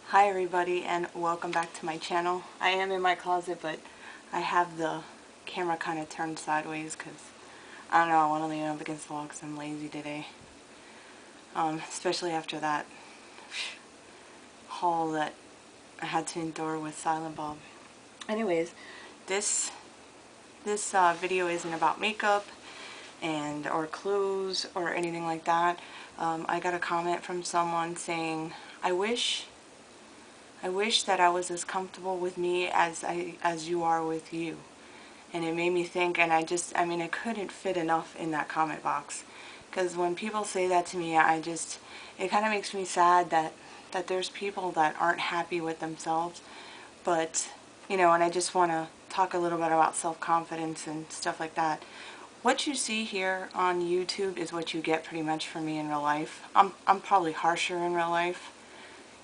Hi everybody and welcome back to my channel. I am in my closet, but I have the camera kind of turned sideways because I don't know, I want to lean up against the wall because I'm lazy today. Especially after that haul that I had to endure with Silent Bob. Anyways, this video isn't about makeup or clothes or anything like that. I got a comment from someone saying, I wish that I was as comfortable with me as you are with you. And it made me think, and I couldn't fit enough in that comment box. Because when people say that to me, it kind of makes me sad that there's people that aren't happy with themselves. But, and I just want to talk a little bit about self-confidence and stuff like that. What you see here on YouTube is what you get pretty much from me in real life. I'm probably harsher in real life.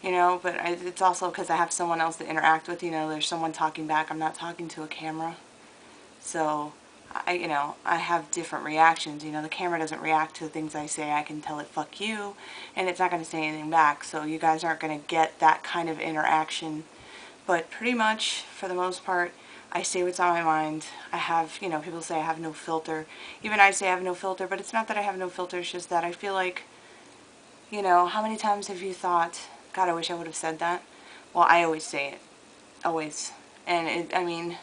But it's also because I have someone else to interact with. There's someone talking back. I'm not talking to a camera. So, I have different reactions. The camera doesn't react to the things I say. I can tell it, fuck you, and it's not going to say anything back. So you guys aren't going to get that kind of interaction. But pretty much, for the most part, I say what's on my mind. I have, people say I have no filter. Even I say I have no filter, but it's not that I have no filter. It's just that I feel like, how many times have you thought, God, I wish I would have said that? Well, I always say it. Always. And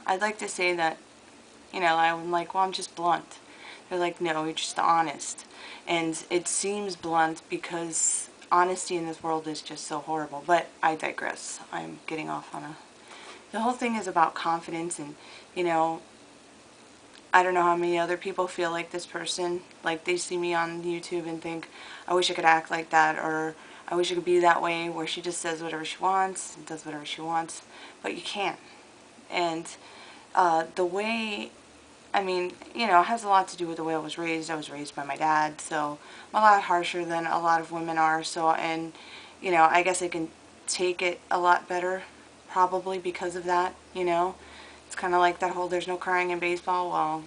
I'd like to say that, I'm like, well, I'm just blunt. They're like, no, you're just honest. And it seems blunt because honesty in this world is just so horrible. But I digress. I'm getting off on the whole thing is about confidence and, I don't know how many other people feel like this person, like they see me on YouTube and think, I wish I could act like that, or I wish I could be that way, where she just says whatever she wants and does whatever she wants, but you can't. And the way, it has a lot to do with the way I was raised. I was raised by my dad, so I'm a lot harsher than a lot of women are, and I guess I can take it a lot better, probably because of that, It's kind of like that whole there's no crying in baseball. Well,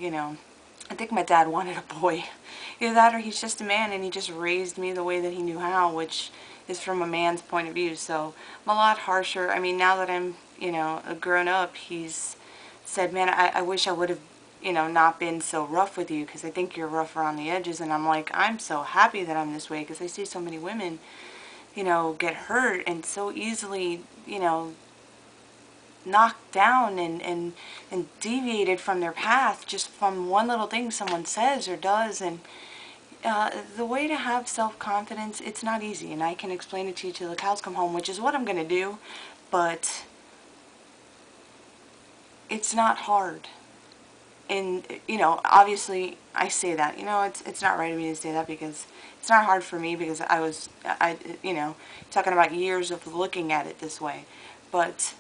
I think my dad wanted a boy. Either that or he's just a man and he just raised me the way that he knew how, which is from a man's point of view. So I'm a lot harsher. Now that I'm, a grown up, he's said, man, I wish I would have, not been so rough with you because I think you're rough around the edges. And I'm like, I'm so happy that I'm this way because I see so many women, get hurt and so easily, knocked down and deviated from their path just from one little thing someone says or does. And the way to have self-confidence, it's not easy, and I can explain it to you till the cows come home, which is what I'm going to do, but it's not hard. And, obviously I say that, it's not right of me to say that because it's not hard for me because I talking about years of looking at it this way. But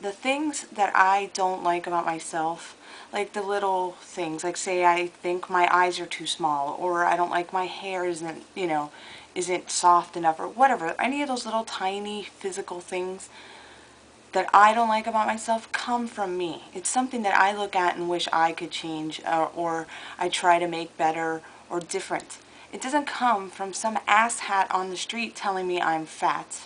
the things that I don't like about myself, like the little things, like say I think my eyes are too small, or I don't like my hair isn't soft enough, or whatever, any of those little tiny physical things that I don't like about myself come from me. It's something that I look at and wish I could change, or I try to make better or different. It doesn't come from some asshat on the street telling me I'm fat,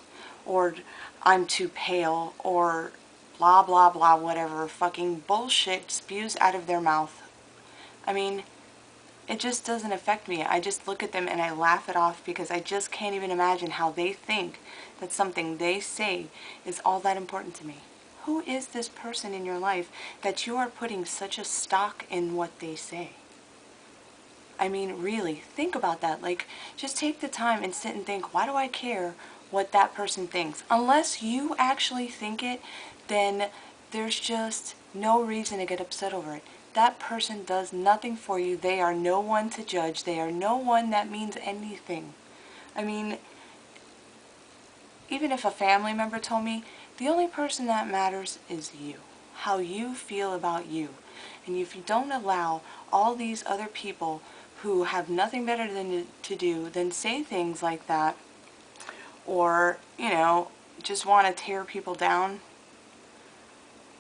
or I'm too pale, or blah blah blah, whatever fucking bullshit spews out of their mouth. It just doesn't affect me. I just look at them and I laugh it off because I just can't even imagine how they think that something they say is all that important to me. Who is this person in your life that you are putting such a stock in what they say? Really, think about that. Like, just take the time and sit and think, why do I care what that person thinks? Unless you actually think it, then there's just no reason to get upset over it. That person does nothing for you. They are no one to judge. They are no one that means anything. Even if a family member told me, the only person that matters is you. How you feel about you. And if you don't allow all these other people who have nothing better to do than say things like that, or, just want to tear people down,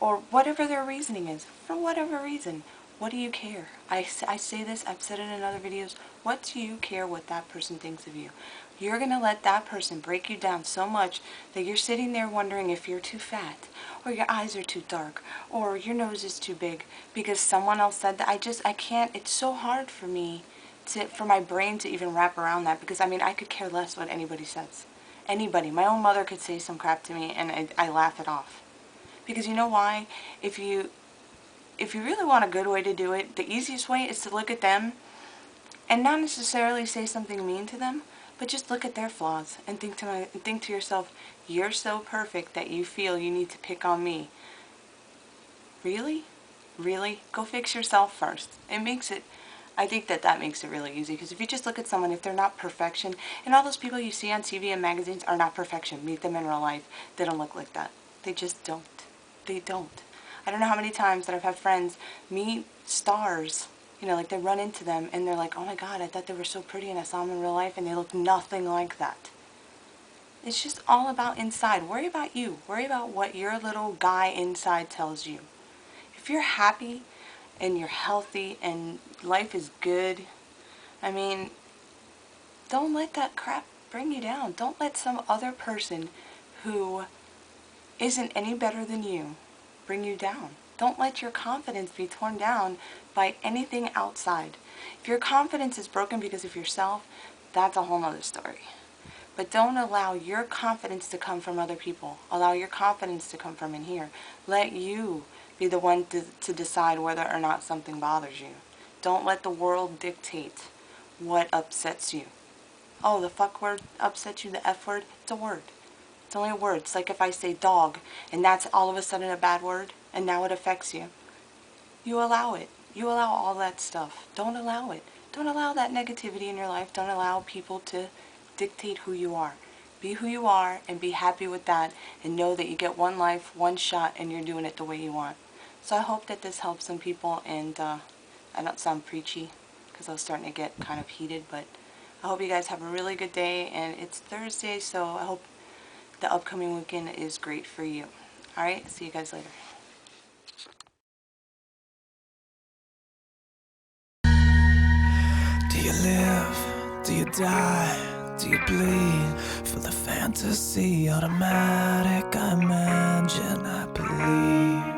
or whatever their reasoning is, for whatever reason, What do you care? I say this, I've said it in other videos. What do you care what that person thinks of you? You're going to let that person break you down so much that you're sitting there wondering if you're too fat, or your eyes are too dark, or your nose is too big because someone else said that. I can't, it's so hard for me for my brain to even wrap around that, because I mean, I could care less what anybody says. Anybody. My own mother could say some crap to me and I laugh it off. Because you know why? If you really want a good way to do it, the easiest way is to look at them and not necessarily say something mean to them, but just look at their flaws and think to yourself, you're so perfect that you feel you need to pick on me. Really? Really? Go fix yourself first. I think that makes it really easy, because if you just look at someone, if they're not perfection, and all those people you see on TV and magazines are not perfection, meet them in real life, they don't look like that. They just don't. They don't. I don't know how many times that I've had friends meet stars, you know, like they run into them and they're like, oh my God, I thought they were so pretty and I saw them in real life and they look nothing like that. It's just all about inside. Worry about you. Worry about what your little guy inside tells you. If you're happy and you're healthy and life is good, I mean, don't let that crap bring you down. Don't let some other person who isn't any better than you bring you down. Don't let your confidence be torn down by anything outside. If your confidence is broken because of yourself, that's a whole nother story. But don't allow your confidence to come from other people. Allow your confidence to come from in here. Let you be the one to decide whether or not something bothers you. Don't let the world dictate what upsets you. Oh, the fuck word upsets you, the F word? It's a word. It's only a word. It's like if I say dog, and that's all of a sudden a bad word, and now it affects you. You allow it. You allow all that stuff. Don't allow it. Don't allow that negativity in your life. Don't allow people to dictate who you are. Be who you are and be happy with that, and know that you get one life, one shot, and you're doing it the way you want. So I hope that this helps some people, and I don't sound preachy because I was starting to get kind of heated, but I hope you guys have a really good day, and it's Thursday, so I hope the upcoming weekend is great for you. Alright, see you guys later. Do you live? Do you die? Do you bleed? For the fantasy automatic, I imagine, I believe.